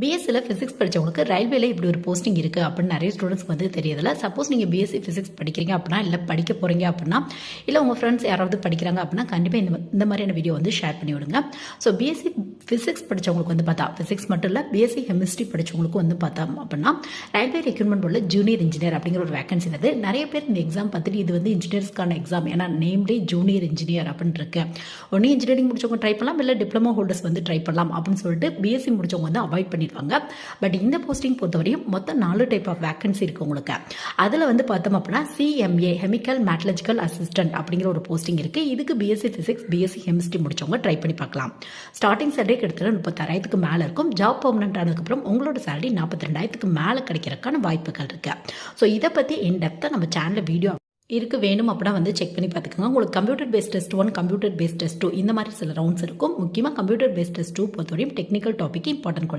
பிஎஸ்சியில் physics படித்தவங்களுக்கு ரயில்வேல இப்படி ஒரு போஸ்டிங் இருக்குது அப்படின்னு நிறைய ஸ்டூடெண்ட்ஸ்க்கு வந்து தெரியதில்ல. சப்போஸ் நீங்கள் பிஎஸ்சி ஃபிசிக்ஸ் படிக்கிறீங்க அப்படின்னா, இல்லை படிக்க போகிறீங்க அப்படின்னா, இல்லை உங்கள் ஃப்ரெண்ட்ஸ் யாராவது படிக்கிறாங்க அப்படின்னா கண்டிப்பாக இந்த மாதிரியான வீடியோ வந்து ஷேர் பண்ணி விடுங்க. ஸோ பிஎஸ்சி ஃபிசிக்ஸ் படித்தவங்களுக்கு வந்து பார்த்தா, ஃபிசிக்ஸ் மட்டும் இல்லை பிஎஸ்சி கெமிஸ்ட்ரி படித்தவங்களுக்கு வந்து பார்த்தா அப்படின்னா ரயில்வே ரெக்ரூட்மெண்ட் போர்டில் ஜூனியர் இன்ஜினியர் அப்படிங்கிற ஒரு வேகன்சி வந்து நிறைய பேர் இந்த எக்ஸாம் பார்த்துட்டு இது வந்து இன்ஜினியர்ஸ்க்கான எக்ஸாம், ஏன்னா நேம்டே ஜூனியர் இன்ஜினியர் அப்படின்னு இருக்கு. ஒன்று இன்ஜினியரிங் முடிச்சவங்க ட்ரை பண்ணலாம், இல்லை டிப்ளமோ ஹோல்டர்ஸ் வந்து ட்ரை பண்ணலாம் அப்படின்னு சொல்லிட்டு பிஎஸ்சி முடிச்சவங்க வந்து அவாய்ட் பண்ணிடுவாங்க. பட் இந்த போஸ்டிங் பொறுத்தவரையும் மொத்தம் 4 டைப் ஆஃப் வேகன்சி இருக்கு உங்களுக்கு. அதில் வந்து பார்த்தோம் அப்படின்னா சிஎம்ஏ கெமிக்கல் மேட்டலஜிக்கல் அசிஸ்டன்ட் அப்படிங்கிற ஒரு போஸ்டிங் இருக்கு. இதுக்கு பிஎஸ்சி பிசிக்ஸ் பிஎஸ்சி கெமிஸ்ட்ரி முடிச்சவங்க ட்ரை பண்ணி பார்க்கலாம். ஸ்டார்டிங் சேலரி கிட்டத்தட்ட 36,000க்கு மேலே இருக்கும். ஜாப் பர்மனன்ட் ஆனதுக்கப்புறம் உங்களோட சேலரி 42,000க்கு மேலே கிடைக்கிறதுக்கான வாய்ப்புகள் இருக்கு. ஸோ இதை பற்றி இன் டெப்த்தாக நம்ம சேனலில் வீடியோ இருக்கு, வேணும் அப்படின்னா வந்து செக் பண்ணி பார்த்துக்கோங்க. உங்களுக்கு computer based test 1, computer based test 2 இந்த மாதிரி சில ரவுண்ட்ஸ் இருக்கும். முக்கியமாக கம்ப்யூட்டர் பேஸ்ட் டெஸ்ட் 2 பொறுத்தவரையும் டெக்னிக்கல் டாபிக் இம்பார்ட்டன்ட்